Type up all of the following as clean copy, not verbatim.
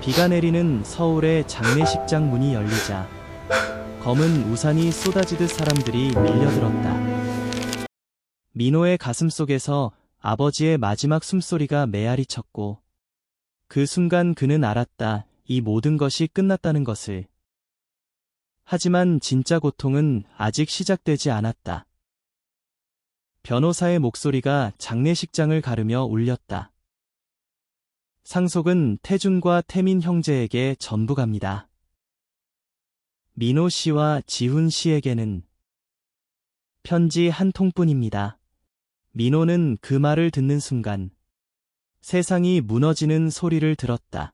비가 내리는 서울의 장례식장 문이 열리자 검은 우산이 쏟아지듯 사람들이 밀려들었다. 민호의 가슴속에서 아버지의 마지막 숨소리가 메아리 쳤고 그 순간 그는 알았다. 이 모든 것이 끝났다는 것을. 하지만 진짜 고통은 아직 시작되지 않았다. 변호사의 목소리가 장례식장을 가르며 울렸다. 상속은 태준과 태민 형제에게 전부 갑니다. 민호 씨와 지훈 씨에게는 편지 한 통뿐입니다. 민호는 그 말을 듣는 순간 세상이 무너지는 소리를 들었다.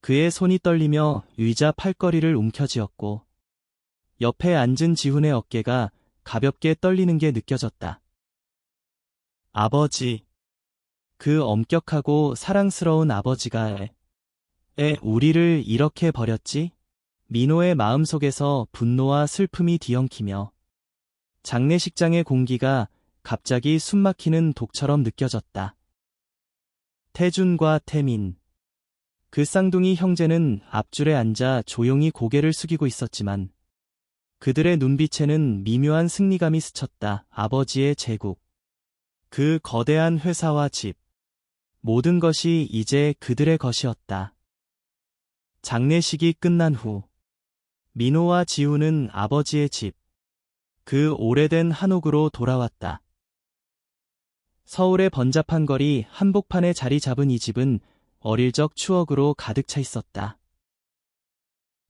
그의 손이 떨리며 의자 팔걸이를 움켜쥐었고 옆에 앉은 지훈의 어깨가 가볍게 떨리는 게 느껴졌다. 아버지. 그 엄격하고 사랑스러운 아버지가 우리를 이렇게 버렸지? 민호의 마음속에서 분노와 슬픔이 뒤엉키며 장례식장의 공기가 갑자기 숨막히는 독처럼 느껴졌다. 태준과 태민. 그 쌍둥이 형제는 앞줄에 앉아 조용히 고개를 숙이고 있었지만 그들의 눈빛에는 미묘한 승리감이 스쳤다. 아버지의 제국. 그 거대한 회사와 집. 모든 것이 이제 그들의 것이었다. 장례식이 끝난 후 민호와 지훈은 아버지의 집, 그 오래된 한옥으로 돌아왔다. 서울의 번잡한 거리 한복판에 자리 잡은 이 집은 어릴 적 추억으로 가득 차 있었다.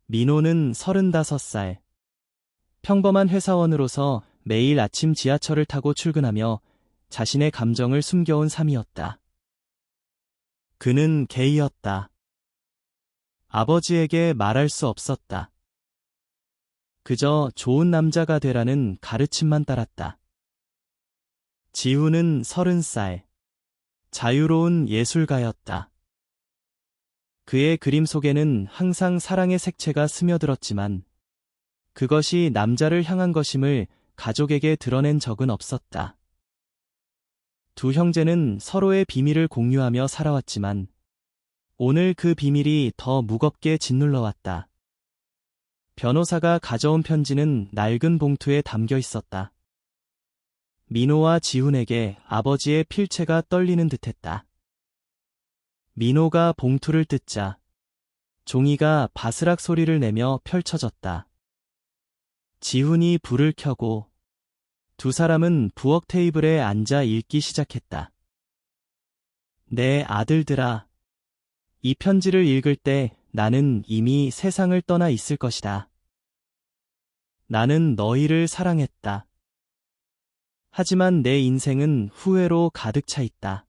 민호는 35살. 평범한 회사원으로서 매일 아침 지하철을 타고 출근하며 자신의 감정을 숨겨온 삶이었다. 그는 게이였다. 아버지에게 말할 수 없었다. 그저 좋은 남자가 되라는 가르침만 따랐다. 지훈은 30살. 자유로운 예술가였다. 그의 그림 속에는 항상 사랑의 색채가 스며들었지만 그것이 남자를 향한 것임을 가족에게 드러낸 적은 없었다. 두 형제는 서로의 비밀을 공유하며 살아왔지만 오늘 그 비밀이 더 무겁게 짓눌러 왔다. 변호사가 가져온 편지는 낡은 봉투에 담겨 있었다. 민호와 지훈에게 아버지의 필체가 떨리는 듯했다. 민호가 봉투를 뜯자 종이가 바스락 소리를 내며 펼쳐졌다. 지훈이 불을 켜고 두 사람은 부엌 테이블에 앉아 읽기 시작했다. 내 아들들아, 이 편지를 읽을 때 나는 이미 세상을 떠나 있을 것이다. 나는 너희를 사랑했다. 하지만 내 인생은 후회로 가득 차 있다.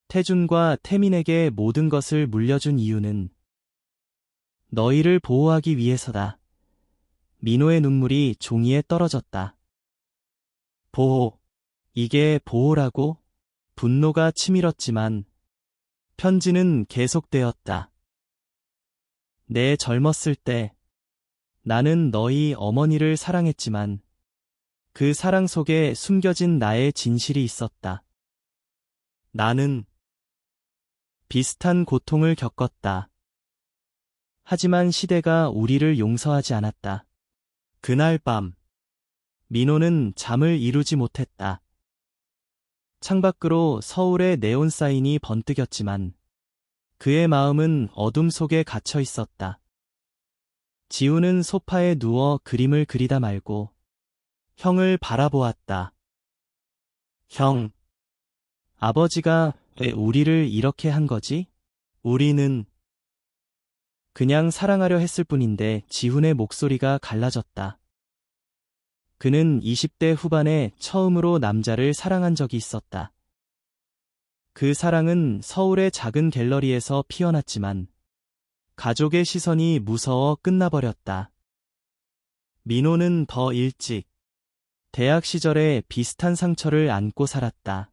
태준과 태민에게 모든 것을 물려준 이유는 너희를 보호하기 위해서다. 민호의 눈물이 종이에 떨어졌다. 보호. 이게 보호라고? 분노가 치밀었지만 편지는 계속되었다. 내 젊었을 때 나는 너희 어머니를 사랑했지만 그 사랑 속에 숨겨진 나의 진실이 있었다. 나는 비슷한 고통을 겪었다. 하지만 시대가 우리를 용서하지 않았다. 그날 밤 민호는 잠을 이루지 못했다. 창밖으로 서울의 네온 사인이 번뜩였지만 그의 마음은 어둠 속에 갇혀 있었다. 지훈은 소파에 누워 그림을 그리다 말고 형을 바라보았다. 형, 아버지가 왜 우리를 이렇게 한 거지? 우리는 그냥 사랑하려 했을 뿐인데. 지훈의 목소리가 갈라졌다. 그는 20대 후반에 처음으로 남자를 사랑한 적이 있었다. 그 사랑은 서울의 작은 갤러리에서 피어났지만 가족의 시선이 무서워 끝나버렸다. 민호는 더 일찍 대학 시절에 비슷한 상처를 안고 살았다.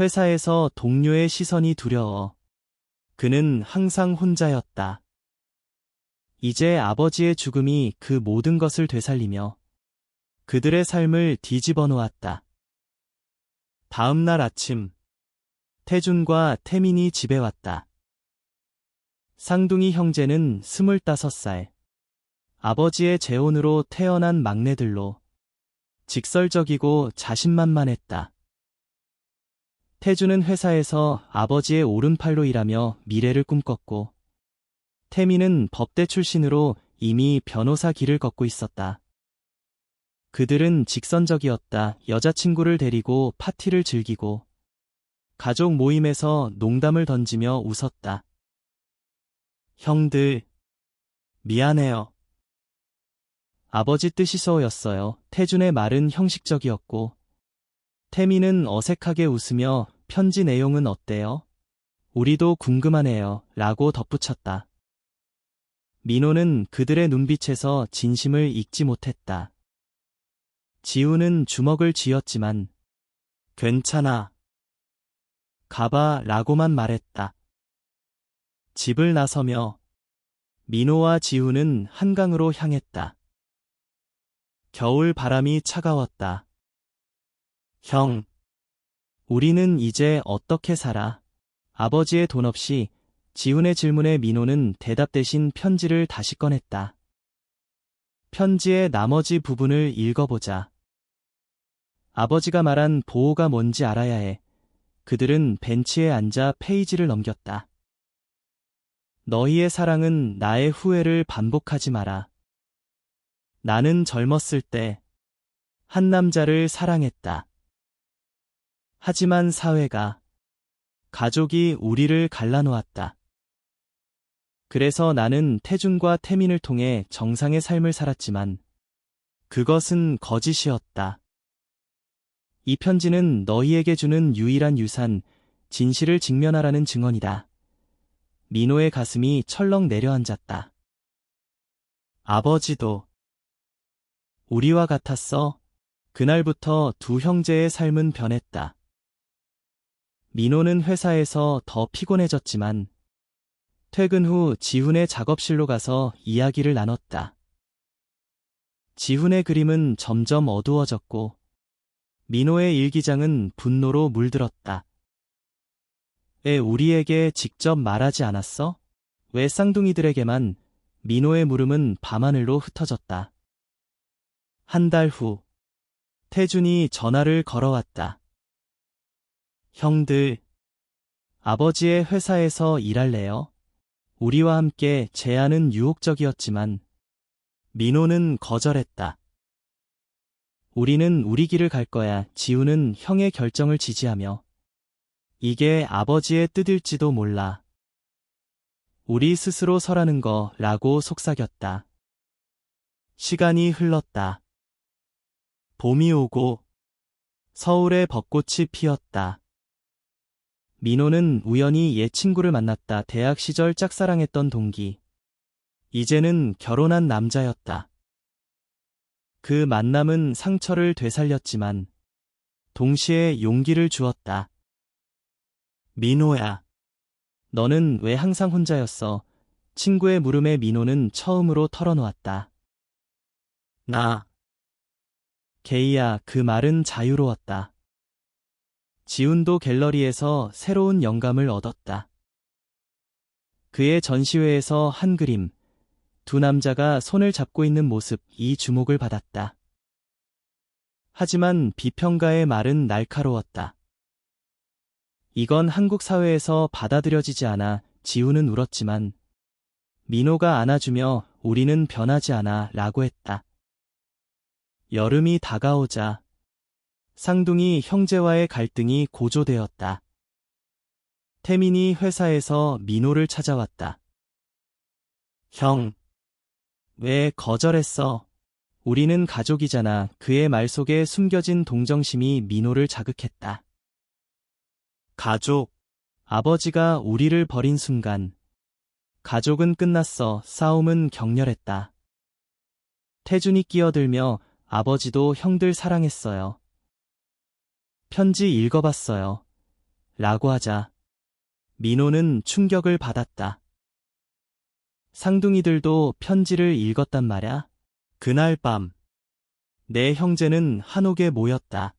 회사에서 동료의 시선이 두려워 그는 항상 혼자였다. 이제 아버지의 죽음이 그 모든 것을 되살리며 그들의 삶을 뒤집어 놓았다. 다음 날 아침 태준과 태민이 집에 왔다. 쌍둥이 형제는 25살. 아버지의 재혼으로 태어난 막내들로 직설적이고 자신만만했다. 태주는 회사에서 아버지의 오른팔로 일하며 미래를 꿈꿨고, 태미는 법대 출신으로 이미 변호사 길을 걷고 있었다. 그들은 직선적이었다. 여자친구를 데리고 파티를 즐기고, 가족 모임에서 농담을 던지며 웃었다. 형들, 미안해요. 아버지 뜻이서였어요. 태준의 말은 형식적이었고, 태미는 어색하게 웃으며 편지 내용은 어때요? 우리도 궁금하네요. 라고 덧붙였다. 민호는 그들의 눈빛에서 진심을 읽지 못했다. 지우는 주먹을 쥐었지만, 괜찮아. 가봐 라고만 말했다. 집을 나서며 민호와 지우는 한강으로 향했다. 겨울 바람이 차가웠다. 형, 우리는 이제 어떻게 살아? 아버지의 돈 없이 지훈의 질문에 민호는 대답 대신 편지를 다시 꺼냈다. 편지의 나머지 부분을 읽어보자. 아버지가 말한 보호가 뭔지 알아야 해. 그들은 벤치에 앉아 페이지를 넘겼다. 너희의 사랑은 나의 후회를 반복하지 마라. 나는 젊었을 때 한 남자를 사랑했다. 하지만 사회가, 가족이 우리를 갈라놓았다. 그래서 나는 태준과 태민을 통해 정상의 삶을 살았지만 그것은 거짓이었다. 이 편지는 너희에게 주는 유일한 유산, 진실을 직면하라는 증언이다. 민호의 가슴이 철렁 내려앉았다. 아버지도 우리와 같았어. 그날부터 두 형제의 삶은 변했다. 민호는 회사에서 더 피곤해졌지만 퇴근 후 지훈의 작업실로 가서 이야기를 나눴다. 지훈의 그림은 점점 어두워졌고 민호의 일기장은 분노로 물들었다. 왜 우리에게 직접 말하지 않았어? 왜 쌍둥이들에게만? 민호의 물음은 밤하늘로 흩어졌다. 한 달 후, 태준이 전화를 걸어왔다. 형들, 아버지의 회사에서 일할래요? 우리와 함께 제안은 유혹적이었지만 민호는 거절했다. 우리는 우리 길을 갈 거야. 지우는 형의 결정을 지지하며 이게 아버지의 뜻일지도 몰라. 우리 스스로 서라는 거라고 속삭였다. 시간이 흘렀다. 봄이 오고 서울에 벚꽃이 피었다. 민호는 우연히 옛 친구를 만났다. 대학 시절 짝사랑했던 동기. 이제는 결혼한 남자였다. 그 만남은 상처를 되살렸지만 동시에 용기를 주었다. 민호야, 너는 왜 항상 혼자였어? 친구의 물음에 민호는 처음으로 털어놓았다. 나. 게이야, 그 말은 자유로웠다. 지훈도 갤러리에서 새로운 영감을 얻었다. 그의 전시회에서 한 그림, 두 남자가 손을 잡고 있는 모습이 주목을 받았다. 하지만 비평가의 말은 날카로웠다. 이건 한국 사회에서 받아들여지지 않아. 지훈은 울었지만 민호가 안아주며 우리는 변하지 않아 라고 했다. 여름이 다가오자 쌍둥이 형제와의 갈등이 고조되었다. 태민이 회사에서 민호를 찾아왔다. 형, 왜 거절했어? 우리는 가족이잖아. 그의 말 속에 숨겨진 동정심이 민호를 자극했다. 가족, 아버지가 우리를 버린 순간 가족은 끝났어. 싸움은 격렬했다. 태준이 끼어들며 아버지도 형들 사랑했어요. 편지 읽어봤어요. 라고 하자 민호는 충격을 받았다. 쌍둥이들도 편지를 읽었단 말야? 그날 밤, 내 형제는 한옥에 모였다.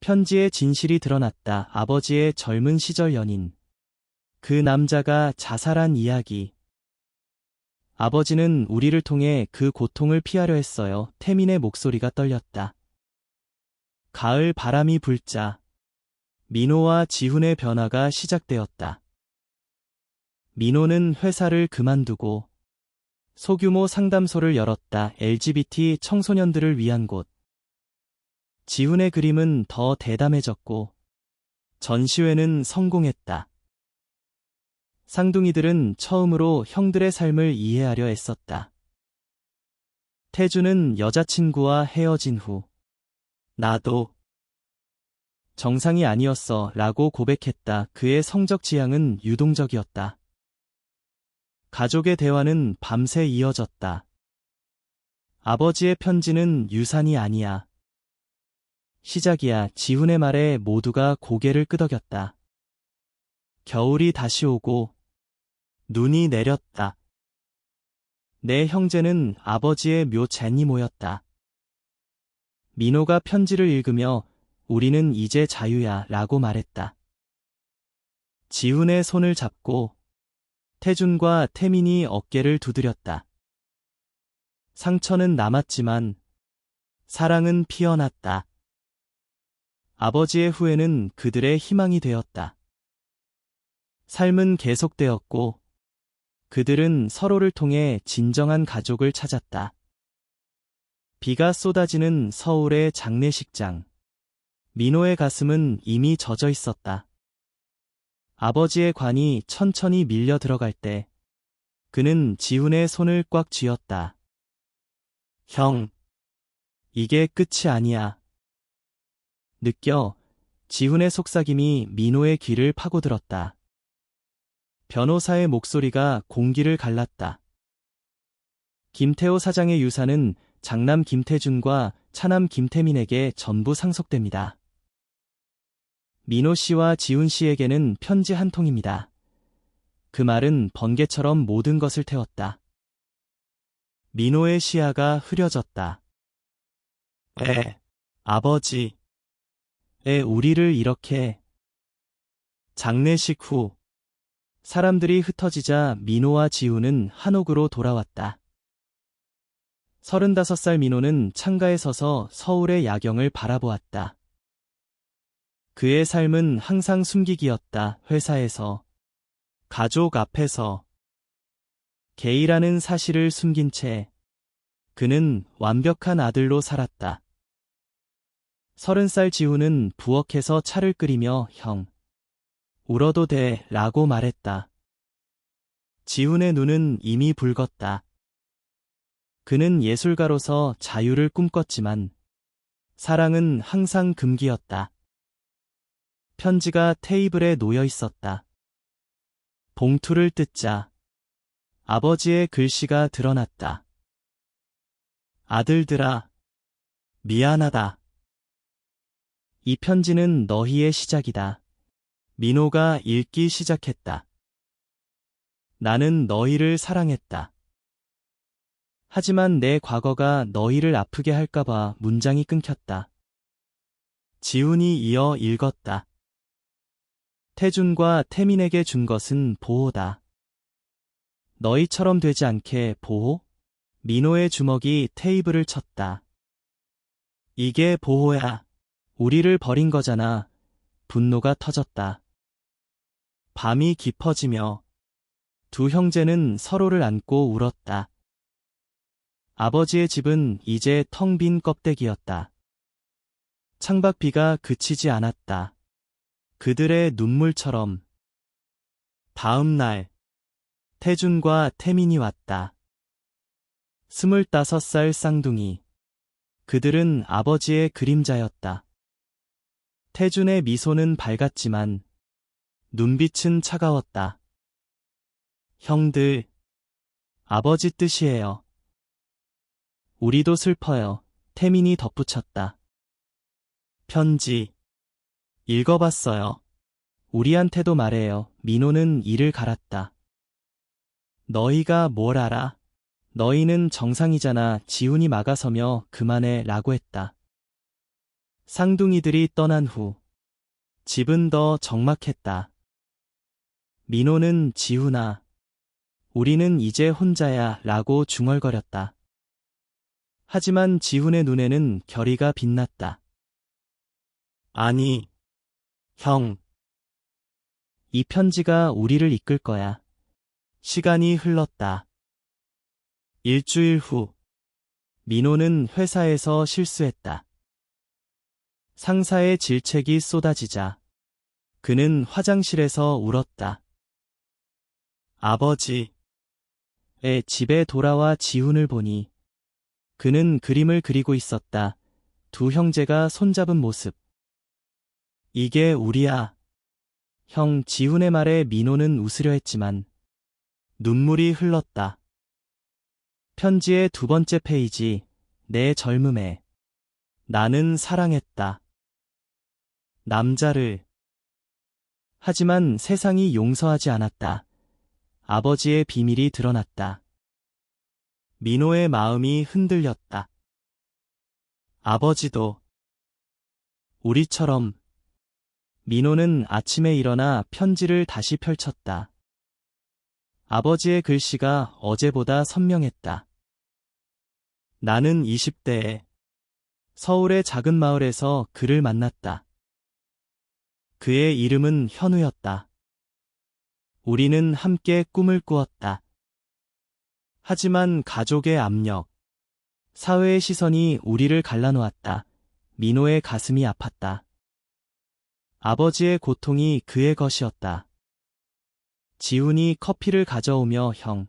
편지의 진실이 드러났다. 아버지의 젊은 시절 연인. 그 남자가 자살한 이야기. 아버지는 우리를 통해 그 고통을 피하려 했어요. 태민의 목소리가 떨렸다. 가을 바람이 불자 민호와 지훈의 변화가 시작되었다. 민호는 회사를 그만두고 소규모 상담소를 열었다. LGBT 청소년들을 위한 곳. 지훈의 그림은 더 대담해졌고 전시회는 성공했다. 쌍둥이들은 처음으로 형들의 삶을 이해하려 애썼다. 태주는 여자친구와 헤어진 후 나도 정상이 아니었어 라고 고백했다. 그의 성적 지향은 유동적이었다. 가족의 대화는 밤새 이어졌다. 아버지의 편지는 유산이 아니야. 시작이야. 지훈의 말에 모두가 고개를 끄덕였다. 겨울이 다시 오고 눈이 내렸다. 내 형제는 아버지의 묘 젠이 모였다. 민호가 편지를 읽으며 우리는 이제 자유야 라고 말했다. 지훈의 손을 잡고 태준과 태민이 어깨를 두드렸다. 상처는 남았지만 사랑은 피어났다. 아버지의 후회는 그들의 희망이 되었다. 삶은 계속되었고 그들은 서로를 통해 진정한 가족을 찾았다. 비가 쏟아지는 서울의 장례식장. 민호의 가슴은 이미 젖어 있었다. 아버지의 관이 천천히 밀려 들어갈 때 그는 지훈의 손을 꽉 쥐었다. 형, 이게 끝이 아니야. 느껴 지훈의 속삭임이 민호의 귀를 파고들었다. 변호사의 목소리가 공기를 갈랐다. 김태호 사장의 유산은 장남 김태준과 차남 김태민에게 전부 상속됩니다. 민호 씨와 지훈 씨에게는 편지 한 통입니다. 그 말은 번개처럼 모든 것을 태웠다. 민호의 시야가 흐려졌다. 아버지. 우리를 이렇게. 장례식 후 사람들이 흩어지자 민호와 지훈은 한옥으로 돌아왔다. 35살 민호는 창가에 서서 서울의 야경을 바라보았다. 그의 삶은 항상 숨기기였다. 회사에서, 가족 앞에서. 게이라는 사실을 숨긴 채 그는 완벽한 아들로 살았다. 30살 지훈은 부엌에서 차를 끓이며 형, 울어도 돼 라고 말했다. 지훈의 눈은 이미 붉었다. 그는 예술가로서 자유를 꿈꿨지만 사랑은 항상 금기였다. 편지가 테이블에 놓여 있었다. 봉투를 뜯자 아버지의 글씨가 드러났다. 아들들아, 미안하다. 이 편지는 너희의 시작이다. 민호가 읽기 시작했다. 나는 너희를 사랑했다. 하지만 내 과거가 너희를 아프게 할까봐 문장이 끊겼다. 지훈이 이어 읽었다. 태준과 태민에게 준 것은 보호다. 너희처럼 되지 않게 보호? 민호의 주먹이 테이블을 쳤다. 이게 보호야. 우리를 버린 거잖아. 분노가 터졌다. 밤이 깊어지며 두 형제는 서로를 안고 울었다. 아버지의 집은 이제 텅 빈 껍데기였다. 창밖 비가 그치지 않았다. 그들의 눈물처럼. 다음 날 태준과 태민이 왔다. 25살 쌍둥이. 그들은 아버지의 그림자였다. 태준의 미소는 밝았지만 눈빛은 차가웠다. 형들, 아버지 뜻이에요. 우리도 슬퍼요. 태민이 덧붙였다. 편지. 읽어봤어요. 우리한테도 말해요. 민호는 이를 갈았다. 너희가 뭘 알아? 너희는 정상이잖아. 지훈이 막아서며 그만해 라고 했다. 쌍둥이들이 떠난 후 집은 더 적막했다. 민호는 지훈아, 우리는 이제 혼자야 라고 중얼거렸다. 하지만 지훈의 눈에는 결의가 빛났다. 아니, 형. 이 편지가 우리를 이끌 거야. 시간이 흘렀다. 일주일 후, 민호는 회사에서 실수했다. 상사의 질책이 쏟아지자 그는 화장실에서 울었다. 아버지의 집에 돌아와 지훈을 보니 그는 그림을 그리고 있었다. 두 형제가 손잡은 모습. 이게 우리야. 형 지훈의 말에 민호는 웃으려 했지만 눈물이 흘렀다. 편지의 두 번째 페이지. 내 젊음에 나는 사랑했다. 남자를. 하지만 세상이 용서하지 않았다. 아버지의 비밀이 드러났다. 민호의 마음이 흔들렸다. 아버지도 우리처럼. 민호는 아침에 일어나 편지를 다시 펼쳤다. 아버지의 글씨가 어제보다 선명했다. 나는 20대에 서울의 작은 마을에서 그를 만났다. 그의 이름은 현우였다. 우리는 함께 꿈을 꾸었다. 하지만 가족의 압력, 사회의 시선이 우리를 갈라놓았다. 민호의 가슴이 아팠다. 아버지의 고통이 그의 것이었다. 지훈이 커피를 가져오며 형,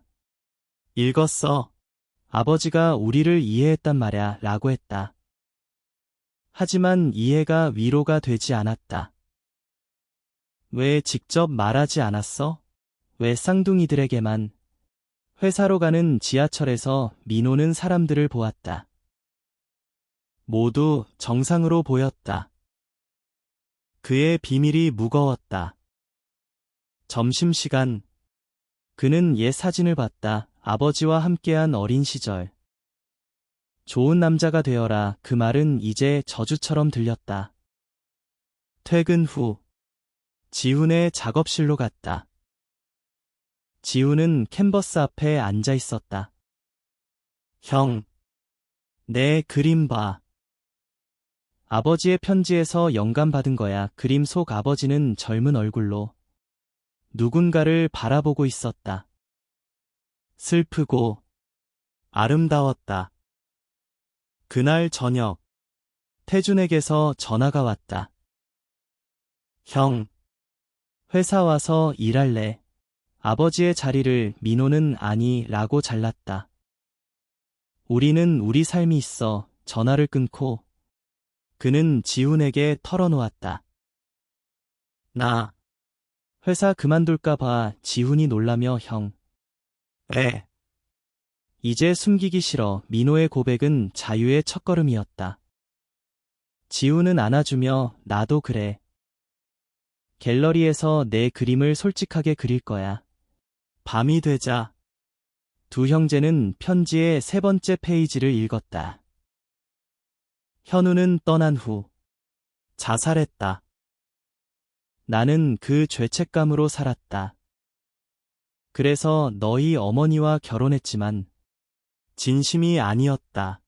읽었어. 아버지가 우리를 이해했단 말야 라고 했다. 하지만 이해가 위로가 되지 않았다. 왜 직접 말하지 않았어? 왜 쌍둥이들에게만? 회사로 가는 지하철에서 민호는 사람들을 보았다. 모두 정상으로 보였다. 그의 비밀이 무거웠다. 점심시간, 그는 옛 사진을 봤다. 아버지와 함께한 어린 시절. 좋은 남자가 되어라. 그 말은 이제 저주처럼 들렸다. 퇴근 후, 지훈의 작업실로 갔다. 지훈은 캔버스 앞에 앉아 있었다. 형, 내 그림 봐. 아버지의 편지에서 영감 받은 거야. 그림 속 아버지는 젊은 얼굴로 누군가를 바라보고 있었다. 슬프고 아름다웠다. 그날 저녁, 태준에게서 전화가 왔다. 형, 회사 와서 일할래. 아버지의 자리를 민호는 아니 라고 잘랐다. 우리는 우리 삶이 있어. 전화를 끊고 그는 지훈에게 털어놓았다. 나 회사 그만둘까 봐. 지훈이 놀라며 형. 왜? 이제 숨기기 싫어. 민호의 고백은 자유의 첫걸음이었다. 지훈은 안아주며 나도 그래. 갤러리에서 내 그림을 솔직하게 그릴 거야. 밤이 되자 두 형제는 편지의 세 번째 페이지를 읽었다. 현우는 떠난 후 자살했다. 나는 그 죄책감으로 살았다. 그래서 너희 어머니와 결혼했지만 진심이 아니었다.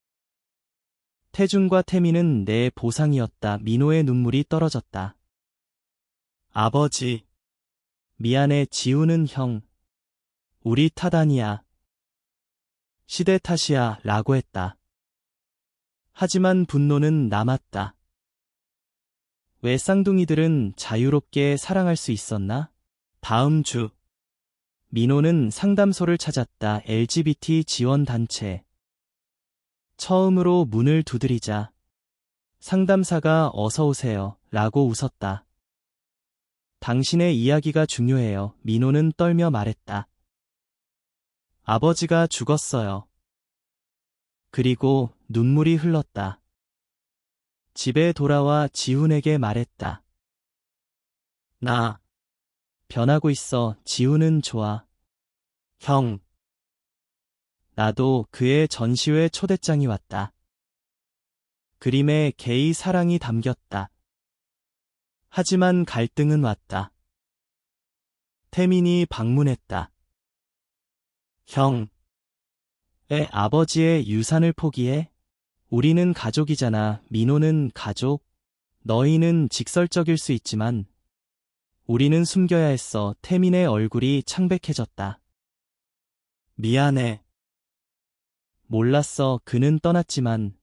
태준과 태민은 내 보상이었다. 민호의 눈물이 떨어졌다. 아버지, 미안해. 지훈은 형, 우리 탓 아니야. 시대 탓이야 라고 했다. 하지만 분노는 남았다. 왜 쌍둥이들은 자유롭게 사랑할 수 있었나? 다음 주, 민호는 상담소를 찾았다. LGBT 지원단체. 처음으로 문을 두드리자 상담사가 어서 오세요 라고 웃었다. 당신의 이야기가 중요해요. 민호는 떨며 말했다. 아버지가 죽었어요. 그리고 눈물이 흘렀다. 집에 돌아와 지훈에게 말했다. 나 변하고 있어. 지훈은 좋아. 형. 나도. 그의 전시회 초대장이 왔다. 그림에 게이 사랑이 담겼다. 하지만 갈등은 왔다. 태민이 방문했다. 형, 애 아버지의 유산을 포기해? 우리는 가족이잖아. 민호는 가족. 너희는 직설적일 수 있지만 우리는 숨겨야 했어. 태민의 얼굴이 창백해졌다. 미안해. 몰랐어. 그는 떠났지만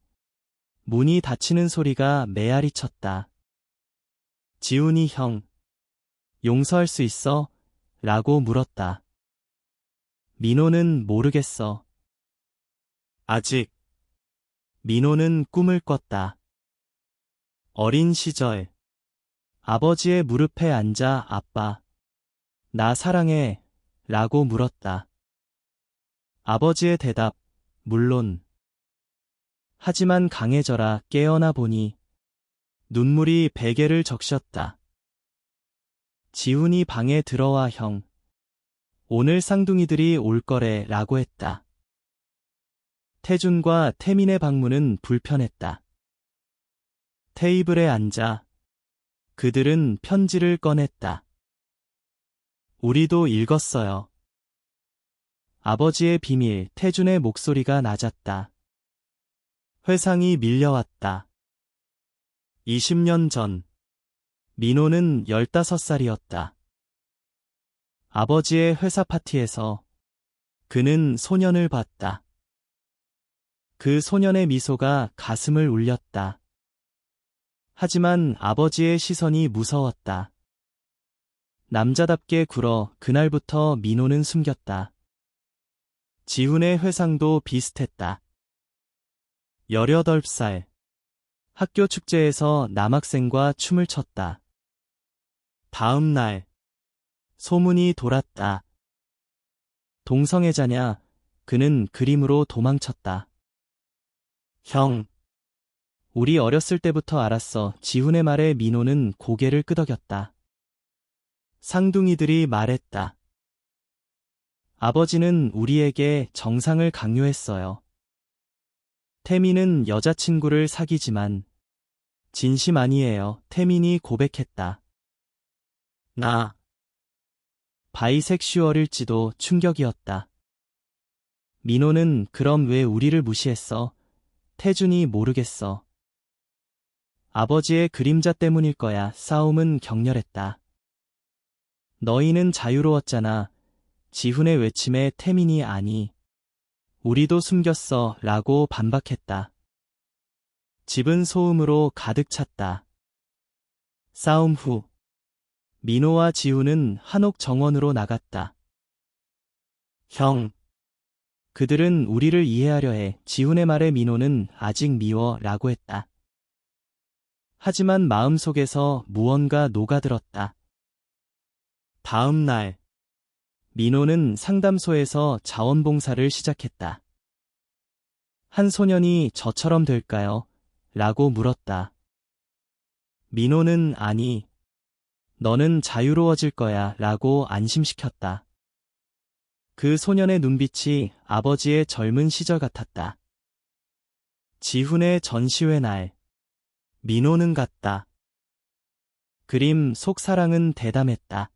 문이 닫히는 소리가 메아리 쳤다. 지훈이 형, 용서할 수 있어? 라고 물었다. 민호는 모르겠어. 아직. 민호는 꿈을 꿨다. 어린 시절. 아버지의 무릎에 앉아 아빠, 나 사랑해. 라고 물었다. 아버지의 대답, 물론. 하지만 강해져라. 깨어나 보니 눈물이 베개를 적셨다. 지훈이 방에 들어와 형, 오늘 쌍둥이들이 올 거래. 라고 했다. 태준과 태민의 방문은 불편했다. 테이블에 앉아 그들은 편지를 꺼냈다. 우리도 읽었어요. 아버지의 비밀. 태준의 목소리가 낮았다. 회상이 밀려왔다. 20년 전. 민호는 15살이었다. 아버지의 회사 파티에서 그는 소년을 봤다. 그 소년의 미소가 가슴을 울렸다. 하지만 아버지의 시선이 무서웠다. 남자답게 굴어 그날부터 민호는 숨겼다. 지훈의 회상도 비슷했다. 18살. 학교 축제에서 남학생과 춤을 췄다. 다음 날. 소문이 돌았다. 동성애자냐? 그는 그림으로 도망쳤다. 형. 우리 어렸을 때부터 알았어. 지훈의 말에 민호는 고개를 끄덕였다. 쌍둥이들이 말했다. 아버지는 우리에게 정상을 강요했어요. 태민은 여자친구를 사귀지만 진심 아니에요. 태민이 고백했다. 나 바이섹슈얼일지도. 충격이었다. 민호는 그럼 왜 우리를 무시했어? 태준이 모르겠어. 아버지의 그림자 때문일 거야. 싸움은 격렬했다. 너희는 자유로웠잖아. 지훈의 외침에 태민이 아니. 우리도 숨겼어. 라고 반박했다. 집은 소음으로 가득 찼다. 싸움 후. 민호와 지훈은 한옥 정원으로 나갔다. 형. 그들은 우리를 이해하려 해. 지훈의 말에 민호는 아직 미워. 라고 했다. 하지만 마음속에서 무언가 녹아들었다. 다음 날. 민호는 상담소에서 자원봉사를 시작했다. 한 소년이 저처럼 될까요? 라고 물었다. 민호는 아니. 너는 자유로워질 거야. 라고 안심시켰다. 그 소년의 눈빛이 아버지의 젊은 시절 같았다. 지훈의 전시회 날. 민호는 갔다. 그림 속 사랑은 대담했다.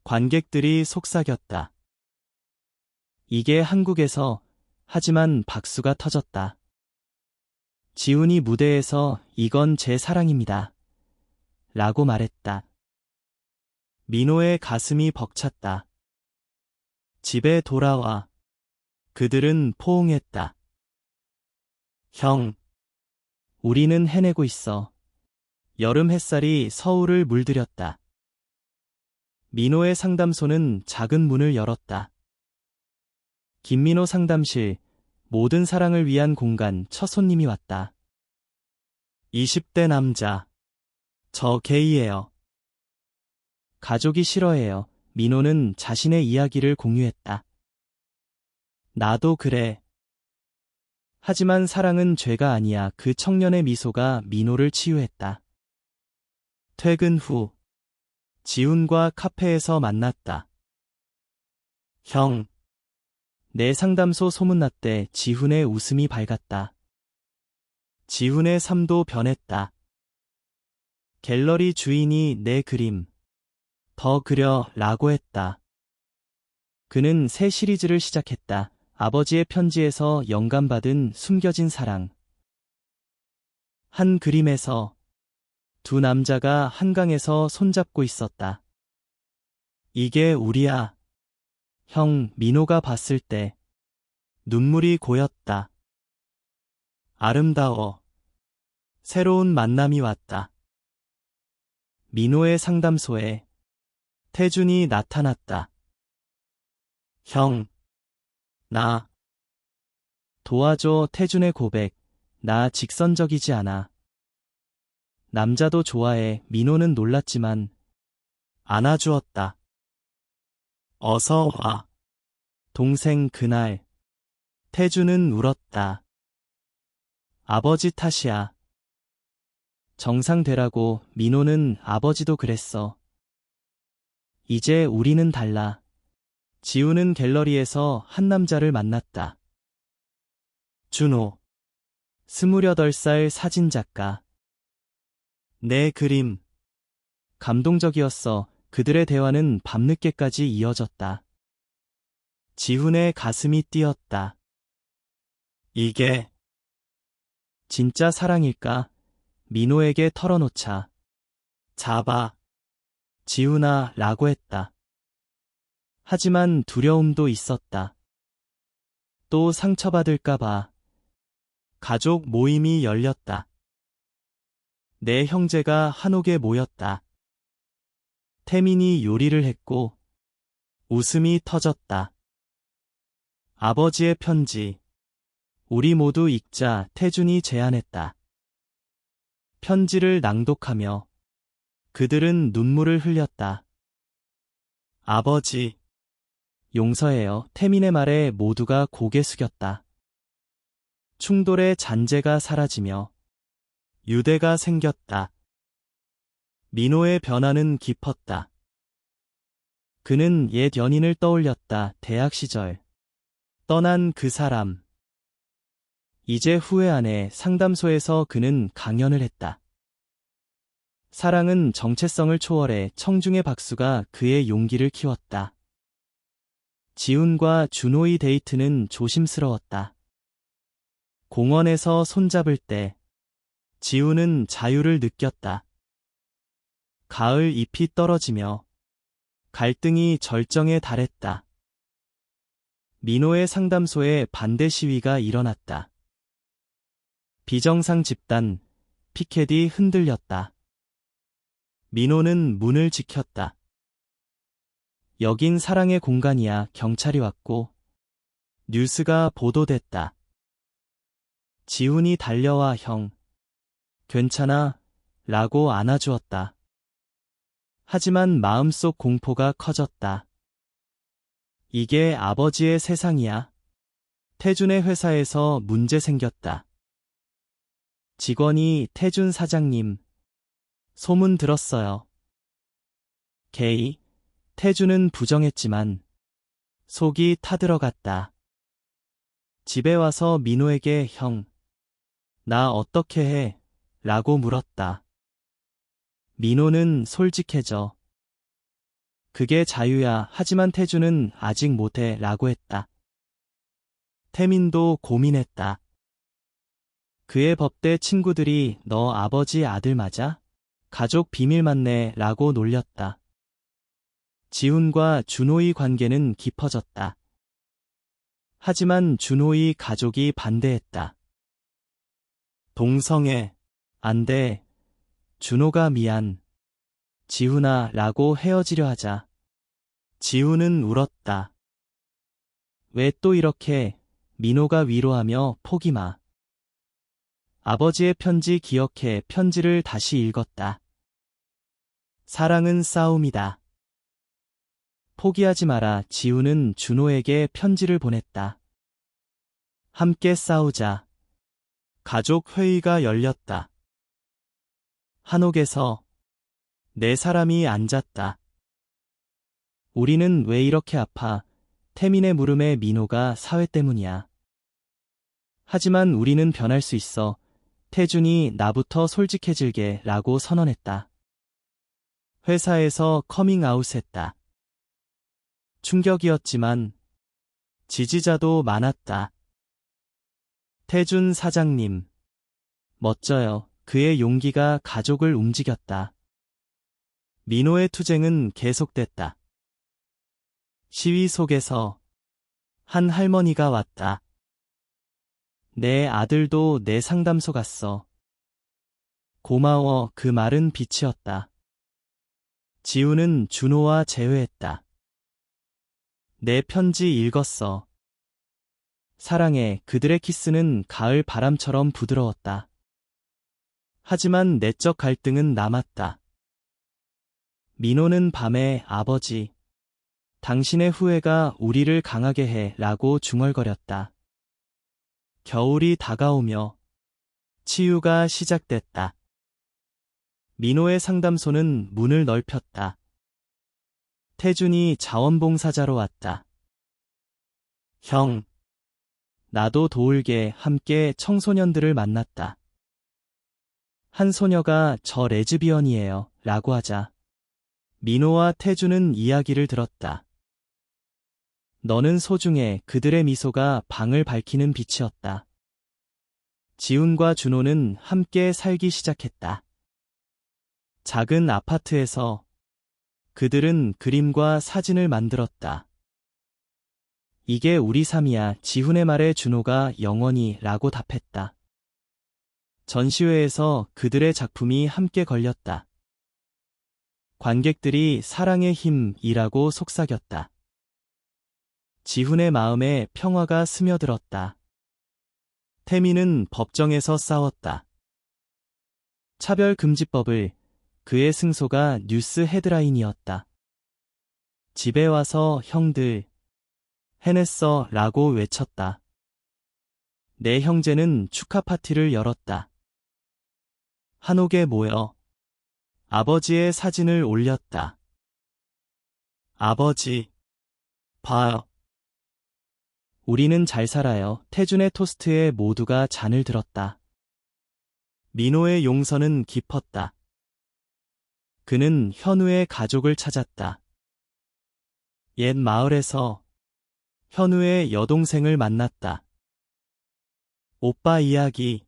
관객들이 속삭였다. 이게 한국에서. 하지만 박수가 터졌다. 지훈이 무대에서 이건 제 사랑입니다. 라고 말했다. 민호의 가슴이 벅찼다. 집에 돌아와. 그들은 포옹했다. 형. 우리는 해내고 있어. 여름 햇살이 서울을 물들였다. 민호의 상담소는 작은 문을 열었다. 김민호 상담실. 모든 사랑을 위한 공간. 첫 손님이 왔다. 20대 남자. 저 게이예요. 가족이 싫어해요. 민호는 자신의 이야기를 공유했다. 나도 그래. 하지만 사랑은 죄가 아니야. 그 청년의 미소가 민호를 치유했다. 퇴근 후. 지훈과 카페에서 만났다. 형. 내 상담소 소문났대. 지훈의 웃음이 밝았다. 지훈의 삶도 변했다. 갤러리 주인이 내 그림, 더 그려 라고 했다. 그는 새 시리즈를 시작했다. 아버지의 편지에서 영감받은 숨겨진 사랑. 한 그림에서 두 남자가 한강에서 손잡고 있었다. 이게 우리야. 형, 민호가 봤을 때 눈물이 고였다. 아름다워. 새로운 만남이 왔다. 민호의 상담소에 태준이 나타났다. 형, 나 도와줘. 태준의 고백. 나 직선적이지 않아. 남자도 좋아해. 민호는 놀랐지만 안아주었다. 어서 와. 동생. 그날 태준은 울었다. 아버지 탓이야. 정상되라고. 민호는 아버지도 그랬어. 이제 우리는 달라. 지우는 갤러리에서 한 남자를 만났다. 준호. 28살 사진작가. 내 그림. 감동적이었어. 그들의 대화는 밤늦게까지 이어졌다. 지훈의 가슴이 뛰었다. 이게 진짜 사랑일까? 민호에게 털어놓자. 잡아. 지훈아 라고 했다. 하지만 두려움도 있었다. 또 상처받을까봐. 가족 모임이 열렸다. 내 형제가 한옥에 모였다. 태민이 요리를 했고 웃음이 터졌다. 아버지의 편지. 우리 모두 읽자. 태준이 제안했다. 편지를 낭독하며 그들은 눈물을 흘렸다. 아버지. 용서해요. 태민의 말에 모두가 고개 숙였다. 충돌의 잔재가 사라지며 유대가 생겼다. 민호의 변화는 깊었다. 그는 옛 연인을 떠올렸다. 대학 시절. 떠난 그 사람. 이제 후회 안 해. 상담소에서 그는 강연을 했다. 사랑은 정체성을 초월해. 청중의 박수가 그의 용기를 키웠다. 지훈과 준호의 데이트는 조심스러웠다. 공원에서 손잡을 때 지훈은 자유를 느꼈다. 가을 잎이 떨어지며 갈등이 절정에 달했다. 민호의 상담소에 반대 시위가 일어났다. 비정상 집단, 피켓이 흔들렸다. 민호는 문을 지켰다. 여긴 사랑의 공간이야. 경찰이 왔고 뉴스가 보도됐다. 지훈이 달려와 형, 괜찮아? 라고 안아주었다. 하지만 마음속 공포가 커졌다. 이게 아버지의 세상이야. 태준의 회사에서 문제 생겼다. 직원이 태준 사장님, 소문 들었어요. 게이, 태준은 부정했지만 속이 타들어갔다. 집에 와서 민호에게 형, 나 어떻게 해? 라고 물었다. 민호는 솔직해져. 그게 자유야. 하지만 태준은 아직 못해 라고 했다. 태민도 고민했다. 그의 법대 친구들이 너 아버지 아들 맞아? 가족 비밀 맞네 라고 놀렸다. 지훈과 준호의 관계는 깊어졌다. 하지만 준호의 가족이 반대했다. 동성애, 안 돼. 준호가 미안. 지훈아 라고 헤어지려 하자. 지훈은 울었다. 왜 또 이렇게? 민호가 위로하며 포기 마. 아버지의 편지 기억해. 편지를 다시 읽었다. 사랑은 싸움이다. 포기하지 마라. 지훈은 준호에게 편지를 보냈다. 함께 싸우자. 가족 회의가 열렸다. 한옥에서 네 사람이 앉았다. 우리는 왜 이렇게 아파? 태민의 물음에 민호가 사회 때문이야. 하지만 우리는 변할 수 있어. 태준이 나부터 솔직해질게 라고 선언했다. 회사에서 커밍아웃했다. 충격이었지만 지지자도 많았다. 태준 사장님. 멋져요. 그의 용기가 가족을 움직였다. 민호의 투쟁은 계속됐다. 시위 속에서 한 할머니가 왔다. 내 아들도 내 상담소 갔어. 고마워. 그 말은 빛이었다. 지우는 준호와 재회했다. 내 편지 읽었어. 사랑해. 그들의 키스는 가을 바람처럼 부드러웠다. 하지만 내적 갈등은 남았다. 민호는 밤에 아버지, 당신의 후회가 우리를 강하게 해 라고 중얼거렸다. 겨울이 다가오며 치유가 시작됐다. 민호의 상담소는 문을 넓혔다. 태준이 자원봉사자로 왔다. 형, 나도 도울게. 함께 청소년들을 만났다. 한 소녀가 저 레즈비언이에요 라고 하자 민호와 태준은 이야기를 들었다. 너는 소중해. 그들의 미소가 방을 밝히는 빛이었다. 지훈과 준호는 함께 살기 시작했다. 작은 아파트에서 그들은 그림과 사진을 만들었다. 이게 우리 삶이야. 지훈의 말에 준호가 영원히 라고 답했다. 전시회에서 그들의 작품이 함께 걸렸다. 관객들이 사랑의 힘이라고 속삭였다. 지훈의 마음에 평화가 스며들었다. 태민은 법정에서 싸웠다. 차별금지법을 그의 승소가 뉴스 헤드라인이었다. 집에 와서 형들, 해냈어 라고 외쳤다. 내 형제는 축하 파티를 열었다. 한옥에 모여 아버지의 사진을 올렸다. 아버지, 봐요. 우리는 잘 살아요. 태준의 토스트에 모두가 잔을 들었다. 민호의 용서는 깊었다. 그는 현우의 가족을 찾았다. 옛 마을에서 현우의 여동생을 만났다. 오빠 이야기,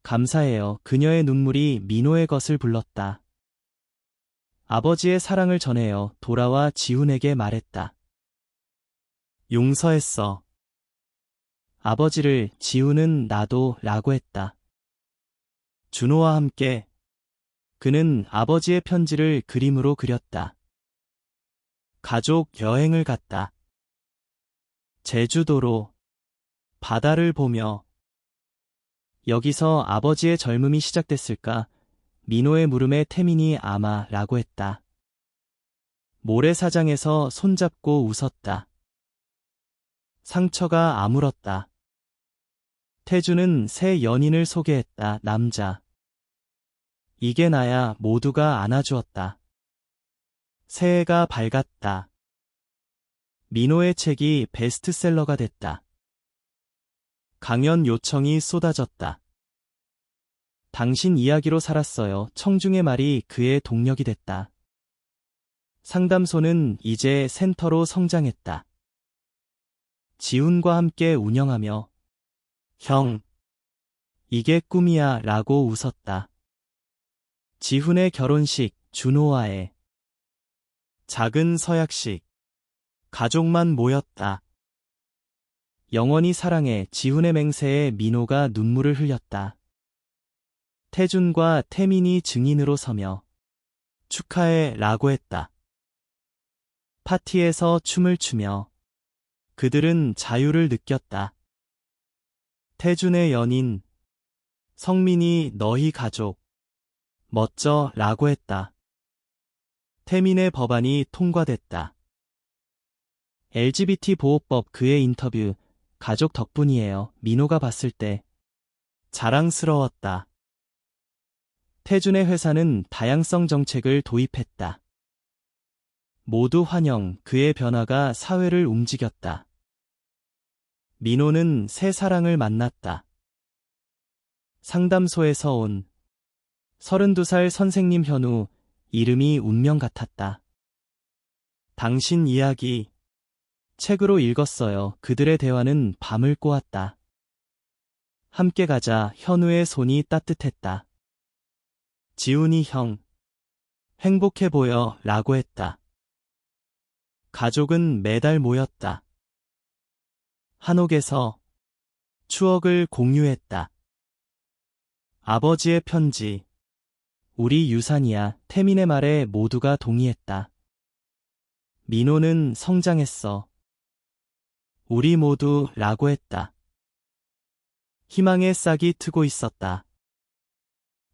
감사해요. 그녀의 눈물이 민호의 것을 불렀다. 아버지의 사랑을 전해요. 돌아와 지훈에게 말했다. 용서했어. 아버지를. 지훈은 나도 라고 했다. 준호와 함께 그는 아버지의 편지를 그림으로 그렸다. 가족 여행을 갔다. 제주도로 바다를 보며 여기서 아버지의 젊음이 시작됐을까? 민호의 물음에 태민이 아마 라고 했다. 모래사장에서 손잡고 웃었다. 상처가 아물었다. 태준은 새 연인을 소개했다. 남자. 이게 나야. 모두가 안아주었다. 새해가 밝았다. 민호의 책이 베스트셀러가 됐다. 강연 요청이 쏟아졌다. 당신 이야기로 살았어요. 청중의 말이 그의 동력이 됐다. 상담소는 이제 센터로 성장했다. 지훈과 함께 운영하며 형, 이게 꿈이야 라고 웃었다. 지훈의 결혼식, 준호와의 작은 서약식, 가족만 모였다. 영원히 사랑해. 지훈의 맹세에 민호가 눈물을 흘렸다. 태준과 태민이 증인으로 서며 축하해 라고 했다. 파티에서 춤을 추며 그들은 자유를 느꼈다. 태준의 연인, 성민이 너희 가족, 멋져 라고 했다. 태민의 법안이 통과됐다. LGBT 보호법 그의 인터뷰, 가족 덕분이에요. 민호가 봤을 때 자랑스러웠다. 태준의 회사는 다양성 정책을 도입했다. 모두 환영. 그의 변화가 사회를 움직였다. 민호는 새 사랑을 만났다. 상담소에서 온 32살 선생님 현우, 이름이 운명 같았다. 당신 이야기 책으로 읽었어요. 그들의 대화는 밤을 꼬았다. 함께 가자. 현우의 손이 따뜻했다. 지훈이 형, 행복해 보여 라고 했다. 가족은 매달 모였다. 한옥에서 추억을 공유했다. 아버지의 편지, 우리 유산이야. 태민의 말에 모두가 동의했다. 민호는 성장했어. 우리 모두 라고 했다. 희망의 싹이 트고 있었다.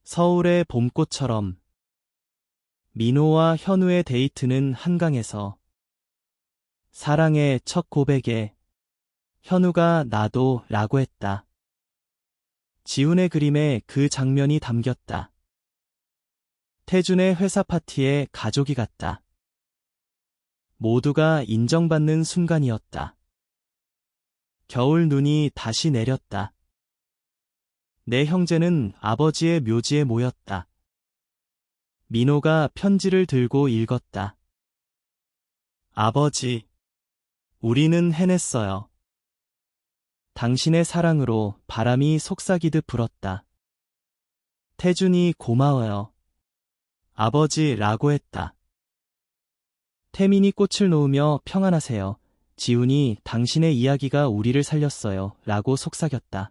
서울의 봄꽃처럼. 민호와 현우의 데이트는 한강에서. 사랑의 첫 고백에 현우가 나도 라고 했다. 지훈의 그림에 그 장면이 담겼다. 태준의 회사 파티에 가족이 갔다. 모두가 인정받는 순간이었다. 겨울 눈이 다시 내렸다. 내 형제는 아버지의 묘지에 모였다. 민호가 편지를 들고 읽었다. 아버지, 우리는 해냈어요. 당신의 사랑으로 바람이 속삭이듯 불었다. 태준이 고마워요. 아버지 라고 했다. 태민이 꽃을 놓으며 평안하세요. 지훈이 당신의 이야기가 우리를 살렸어요. 라고 속삭였다.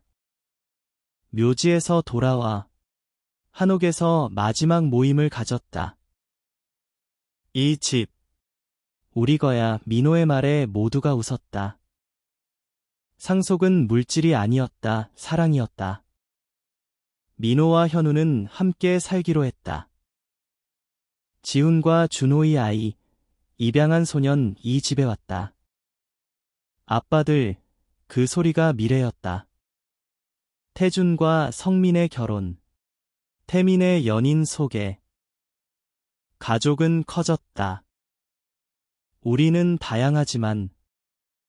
묘지에서 돌아와 한옥에서 마지막 모임을 가졌다. 이 집, 우리 거야. 민호의 말에 모두가 웃었다. 상속은 물질이 아니었다. 사랑이었다. 민호와 현우는 함께 살기로 했다. 지훈과 준호의 아이, 입양한 소년 이 집에 왔다. 아빠들, 그 소리가 미래였다. 태준과 성민의 결혼, 태민의 연인 소개. 가족은 커졌다. 우리는 다양하지만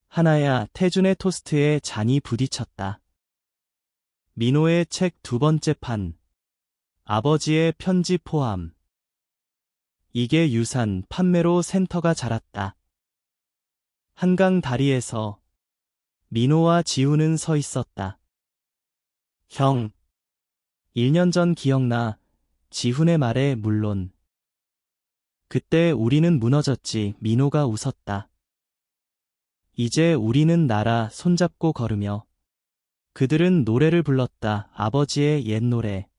하나야. 태준의 토스트에 잔이 부딪혔다. 민호의 책 두 번째 판, 아버지의 편지 포함. 이게 유산 판매로 센터가 자랐다. 한강 다리에서 민호와 지훈은 서 있었다. 형, 1년 전 기억나. 지훈의 말에 물론. 그때 우리는 무너졌지. 민호가 웃었다. 이제 우리는 날아 손잡고 걸으며. 그들은 노래를 불렀다. 아버지의 옛 노래.